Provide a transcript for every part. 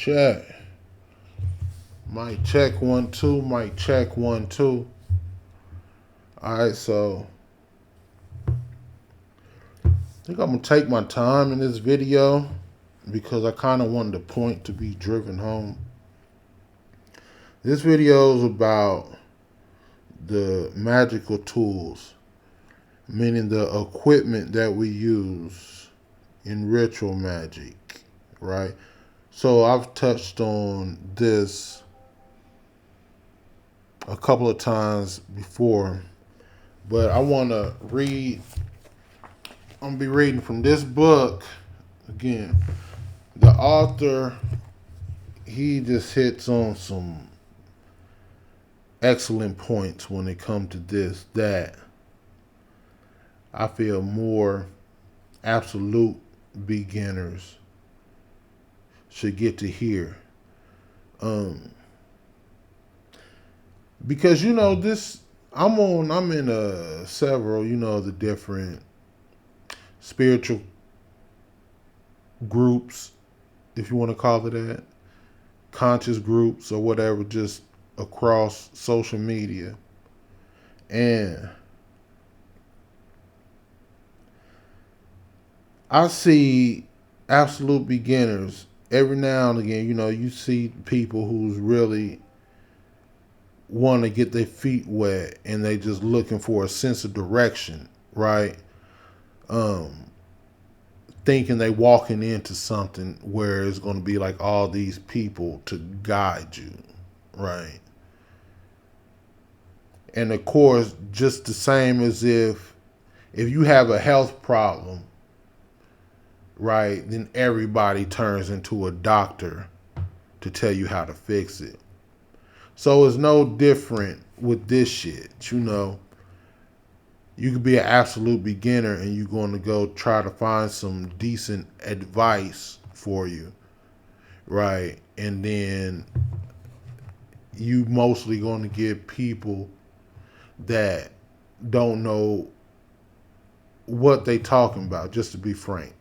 check. Mic check 1 2. Mic check 1 2. All right, so I think I'm gonna take my time in this video because I kind of wanted the point to be driven home. This video is about the magical tools, meaning the equipment that we use in ritual magic, right? So I've touched on this a couple of times before, but I want to read. I'm gonna be reading from this book again. The author, he just hits on some excellent points when it comes to this that I feel more absolute beginners should get to hear. Because this, I'm in several the different spiritual groups, if you want to call it that, conscious groups or whatever, just across social media. And I see absolute beginners every now and again. You see people who's really want to get their feet wet and they just looking for a sense of direction, right? Thinking they walking into something where it's going to be like all these people to guide you, right? And of course, just the same as if you have a health problem, right, then everybody turns into a doctor to tell you how to fix it. So it's no different with this shit, You could be an absolute beginner and you're going to go try to find some decent advice for you, right? And then you mostly going to get people that don't know what they talking about, just to be frank.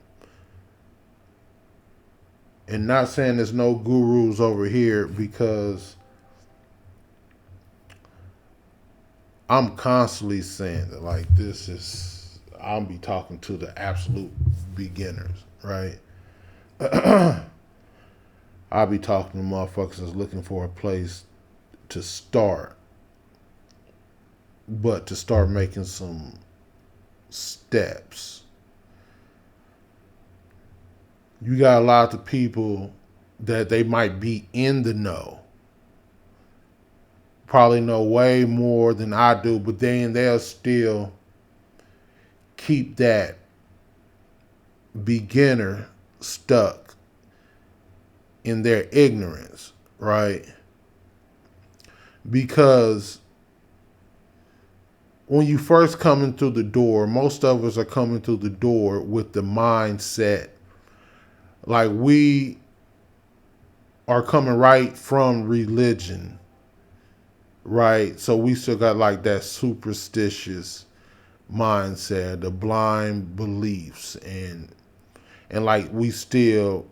And not saying there's no gurus over here, because I'm constantly saying that, like, I'll be talking to the absolute beginners, right? I'll be talking to motherfuckers that's looking for a place to start, but to start making some steps. You got a lot of people that they might be in the know, probably know way more than I do, but then they'll still keep that beginner stuck in their ignorance, right? Because when you first coming through the door, most of us are coming through the door with the mindset like we are coming right from religion, right? So we still got like that superstitious mindset, the blind beliefs, and like we still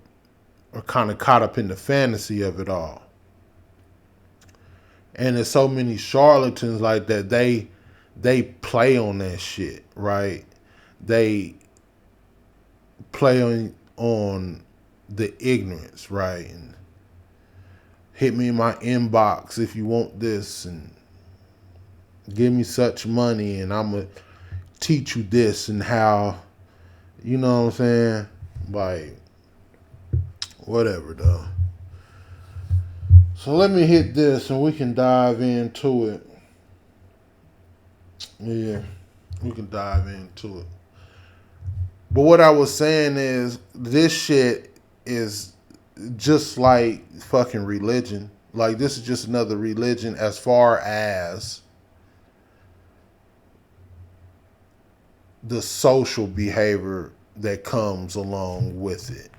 are kind of caught up in the fantasy of it all. And there's so many charlatans like that. They play on that shit, right? They play on the ignorance, right? And hit me in my inbox if you want this, and give me such money, and I'm gonna teach you this and how, you know what I'm saying? Like, whatever, though. So let me hit this and we can dive into it. Yeah, we can dive into it. But what I was saying is, this shit is just like fucking religion. Like, this is just another religion as far as the social behavior that comes along with it.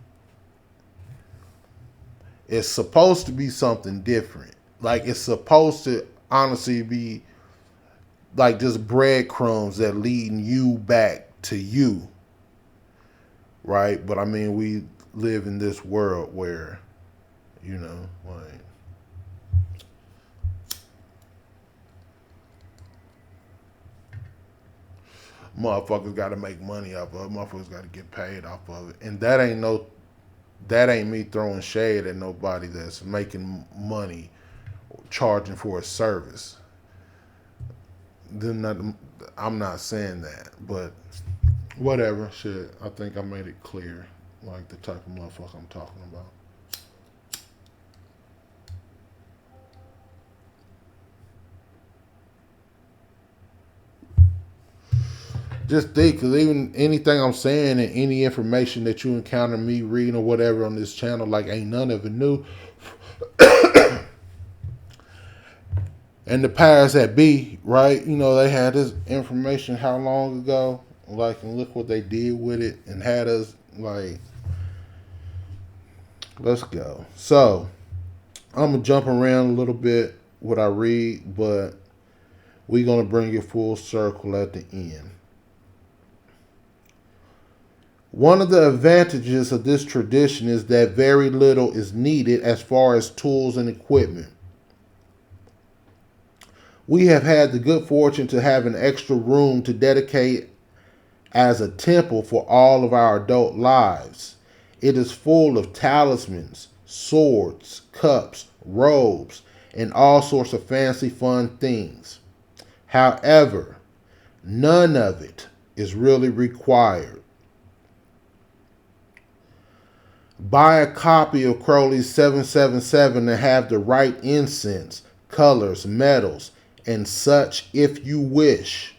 It's supposed to be something different. Like, it's supposed to honestly be like just breadcrumbs that leading you back to you, right? But I mean, we live in this world where You know, like motherfuckers got to make money off of it. Motherfuckers got to get paid off of it, and that ain't me throwing shade at nobody that's making money charging for a service. Then not, I'm not saying that, but whatever. Shit, I think I made it clear, like the type of motherfucker I'm talking about. Just think, because even anything I'm saying and any information that you encounter me reading or whatever on this channel, like ain't none of it new. In the powers that be, right? You know, they had this information how long ago? Like, and look what they did with it and had us like, let's go. So, I'm gonna jump around a little bit what I read, but we're gonna bring it full circle at the end. One of the advantages of this tradition is that very little is needed as far as tools and equipment. We have had the good fortune to have an extra room to dedicate as a temple for all of our adult lives. It is full of talismans, swords, cups, robes, and all sorts of fancy fun things. However, none of it is really required. Buy a copy of Crowley's 777 and have the right incense, colors, metals, and such if you wish.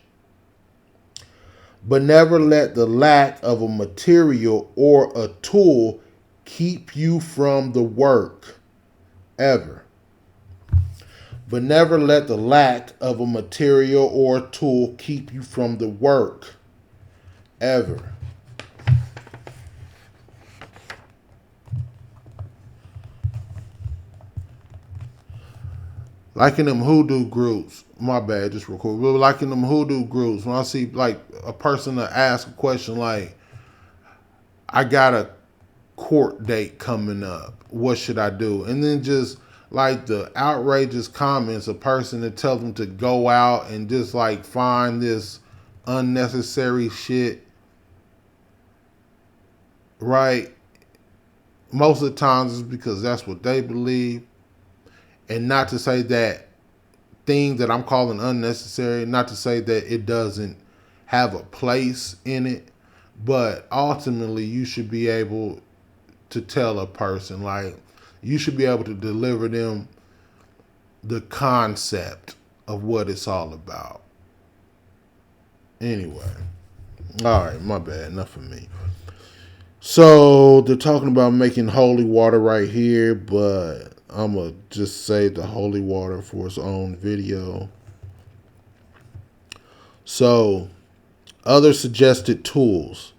But never let the lack of a material or a tool keep you from the work. Ever. But never let the lack of a material or a tool keep you from the work. Ever. Like in them hoodoo groups, my bad, just real quick. But like in them hoodoo groups, when I see like a person to ask a question like, I got a court date coming up, what should I do? And then just like the outrageous comments, a person to tell them to go out and just like find this unnecessary shit, right? Most of the times it's because that's what they believe. And not to say that thing that I'm calling unnecessary, not to say that it doesn't have a place in it, but ultimately you should be able to tell a person, like, you should be able to deliver them the concept of what it's all about. Anyway, all right, my bad, enough of me. So they're talking about making holy water right here, but I'm going to just save the holy water for its own video. So, other suggested tools.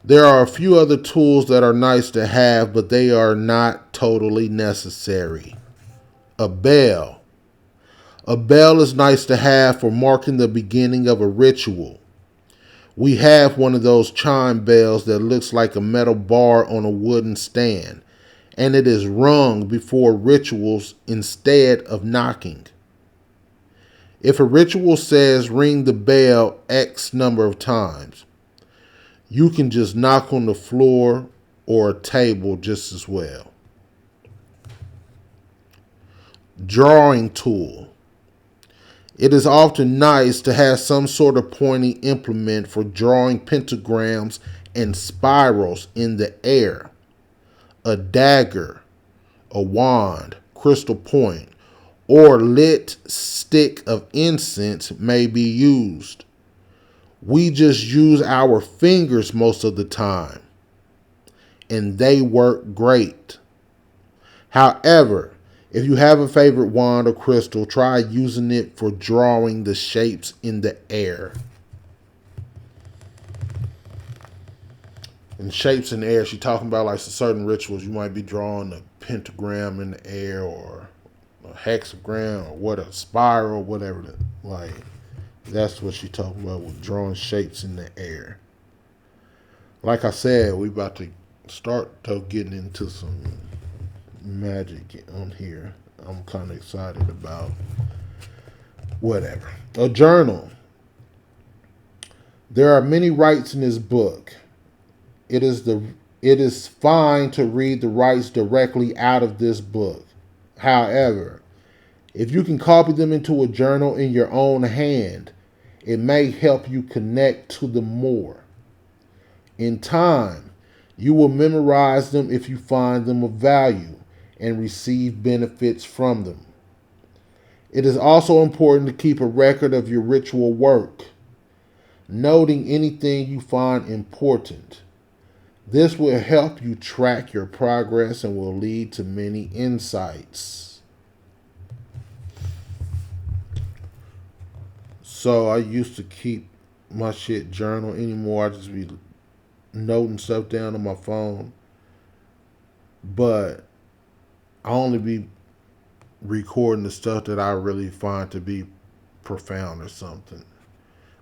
There are a few other tools that are nice to have, but they are not totally necessary. A bell. A bell is nice to have for marking the beginning of a ritual. We have one of those chime bells that looks like a metal bar on a wooden stand, and it is rung before rituals instead of knocking. If a ritual says ring the bell X number of times, you can just knock on the floor or a table just as well. Drawing tool. It is often nice to have some sort of pointy implement for drawing pentagrams and spirals in the air. A dagger, a wand, crystal point, or lit stick of incense may be used. We just use our fingers most of the time, and they work great. However, if you have a favorite wand or crystal, try using it for drawing the shapes in the air. And shapes in the air, she's talking about like certain rituals. You might be drawing a pentagram in the air or a hexagram or what, a spiral, whatever. Like, that's what she's talking about with drawing shapes in the air. Like I said, we about to start getting into some magic on here. I'm kind of excited about whatever. A journal. There are many rights in this book. It is the it is fine to read the rights directly out of this book. However, if you can copy them into a journal in your own hand, it may help you connect to them more. In time, you will memorize them if you find them of value and receive benefits from them. It is also important to keep a record of your ritual work, noting anything you find important. This will help you track your progress and will lead to many insights. So I used to keep my shit journal anymore. I just be noting stuff down on my phone. But I only be recording the stuff that I really find to be profound or something,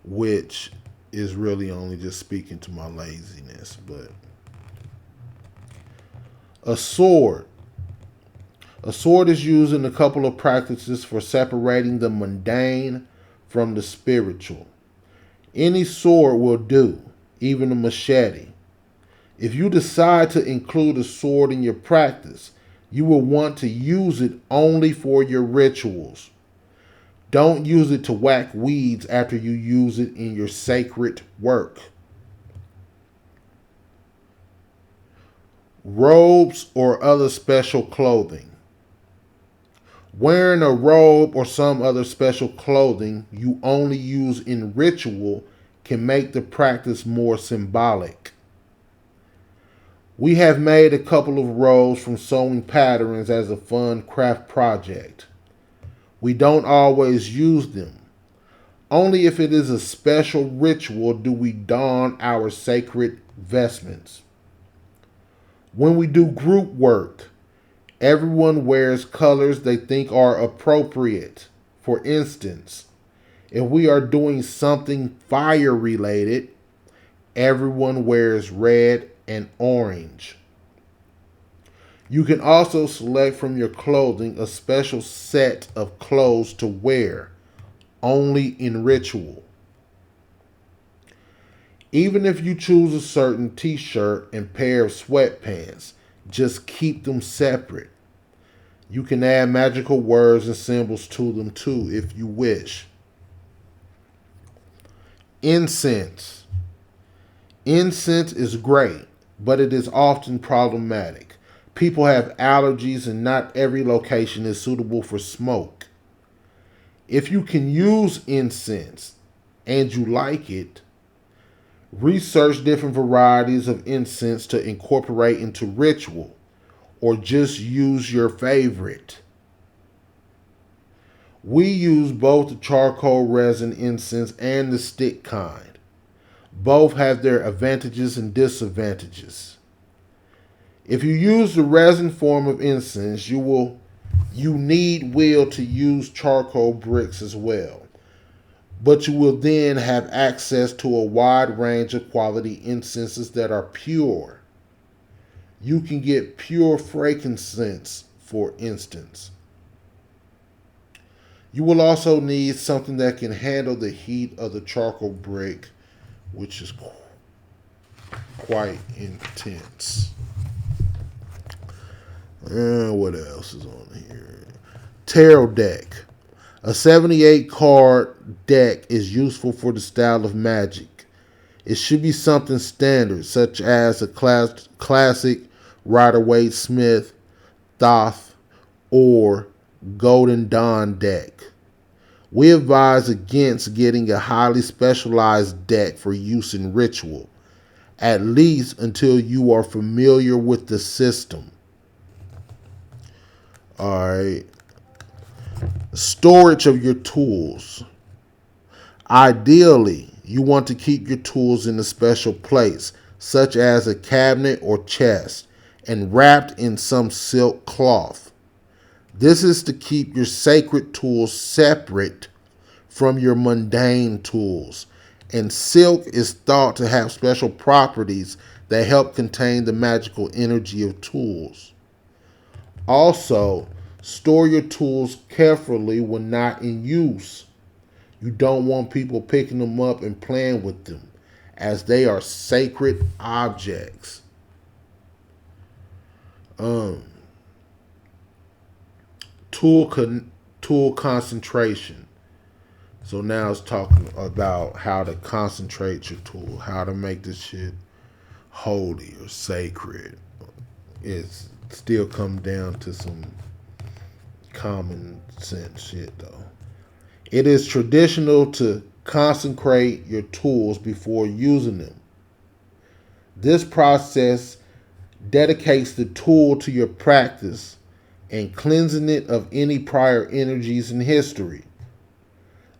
which is really only just speaking to my laziness. But a sword. A sword is used in a couple of practices for separating the mundane from the spiritual. Any sword will do, even a machete. If you decide to include a sword in your practice, you will want to use it only for your rituals. Don't use it to whack weeds after you use it in your sacred work. Robes or other special clothing. Wearing a robe or some other special clothing you only use in ritual can make the practice more symbolic. We have made a couple of robes from sewing patterns as a fun craft project. We don't always use them. Only if it is a special ritual do we don our sacred vestments. When we do group work, everyone wears colors they think are appropriate. For instance, if we are doing something fire related, everyone wears red and orange. You can also select from your clothing a special set of clothes to wear, only in ritual. Even if you choose a certain t-shirt and pair of sweatpants, just keep them separate. You can add magical words and symbols to them too if you wish. Incense. Incense is great, but it is often problematic. People have allergies and not every location is suitable for smoke. If you can use incense and you like it, research different varieties of incense to incorporate into ritual, or just use your favorite. We use both the charcoal resin incense and the stick kind. Both have their advantages and disadvantages. If you use the resin form of incense, you need will to use charcoal bricks as well. But you will then have access to a wide range of quality incenses that are pure. You can get pure frankincense, for instance. You will also need something that can handle the heat of the charcoal brick, which is quite intense. What else is on here? Tarot deck. A 78 card deck is useful for the style of magic. It should be something standard, such as a classic Rider-Waite-Smith, Thoth, or Golden Dawn deck. We advise against getting a highly specialized deck for use in ritual, at least until you are familiar with the system. Alright. Storage of your tools. Ideally, you want to keep your tools in a special place, such as a cabinet or chest, and wrapped in some silk cloth. This is to keep your sacred tools separate from your mundane tools, and silk is thought to have special properties that help contain the magical energy of tools. Also, store your tools carefully when not in use. You don't want people picking them up and playing with them, as they are sacred objects. Um, tool tool concentration. So now it's talking about how to concentrate your tool, how to make this shit holy or sacred. It's still come down to some common sense shit though. It is traditional to consecrate your tools before using them. This process dedicates the tool to your practice and cleansing it of any prior energies in history.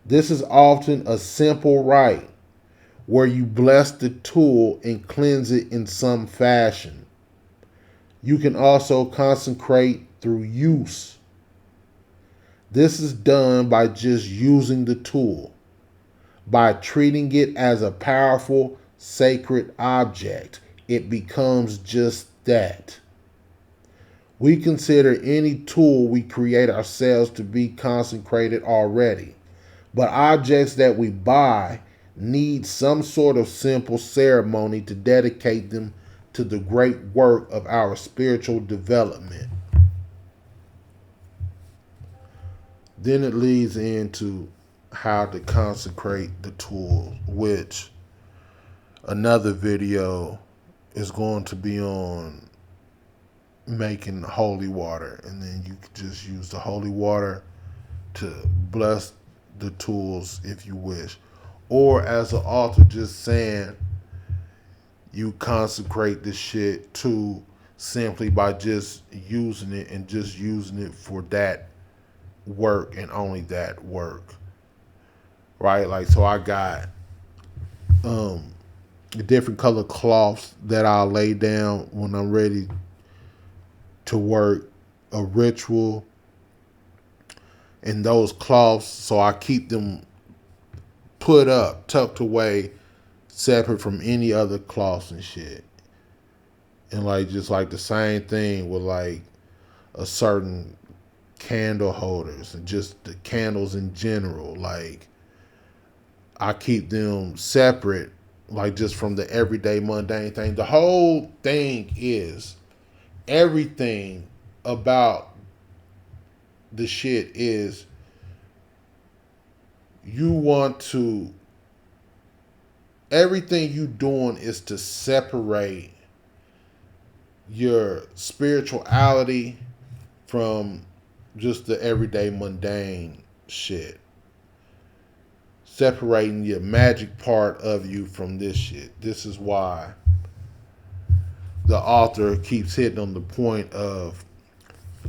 This is often a simple rite where you bless the tool and cleanse it in some fashion. You can also consecrate through use. This is done by just using the tool, by treating it as a powerful, sacred object. It becomes just that. We consider any tool we create ourselves to be consecrated already, but objects that we buy need some sort of simple ceremony to dedicate them to the great work of our spiritual development. Then it leads into how to consecrate the tool, which another video is going to be on making holy water. And then you can just use the holy water to bless the tools if you wish. Or as an author just saying, you consecrate this shit too simply by just using it and just using it for that work and only that work. Right? Like, so I got the different color cloths that I'll lay down when I'm ready to work a ritual. And those cloths, so I keep them put up, tucked away, separate from any other cloths and shit. And like just like the same thing with like a certain candle holders and just the candles in general. Like I keep them separate, like just from the everyday mundane thing. The whole thing is everything about the shit is you want to, everything you doing is to separate your spirituality from just the everyday mundane shit. Separating your magic part of you from this shit. This is why the author keeps hitting on the point of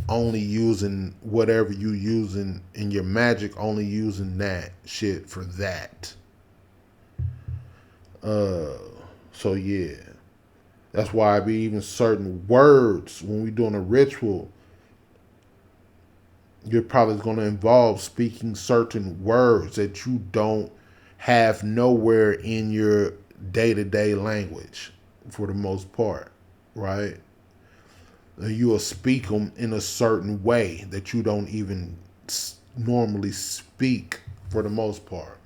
only using whatever you using in your magic, only using that shit for that. So yeah. That's why I be even certain words when we doing a ritual, you're probably going to involve speaking certain words that you don't have nowhere in your day-to-day language for the most part, right? You will speak them in a certain way that you don't even normally speak for the most part,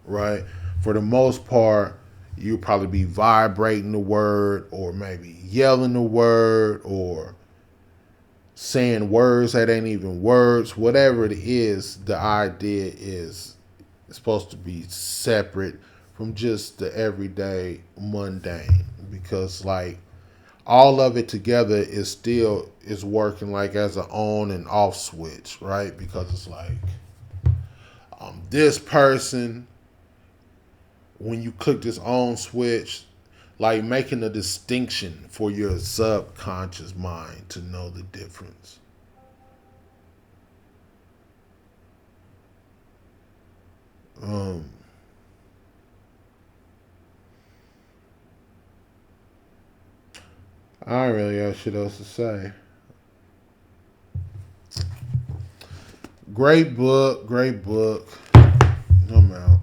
right? For the most part, you'll probably be vibrating the word or maybe yelling the word or saying words that ain't even words. Whatever it is, the idea is supposed to be separate from just the everyday mundane, because like all of it together is still is working like as an on and off switch, right? Because it's like this person, when you click this on switch, like making a distinction for your subconscious mind to know the difference. I don't really have shit else to say. Great book, great book. I'm out.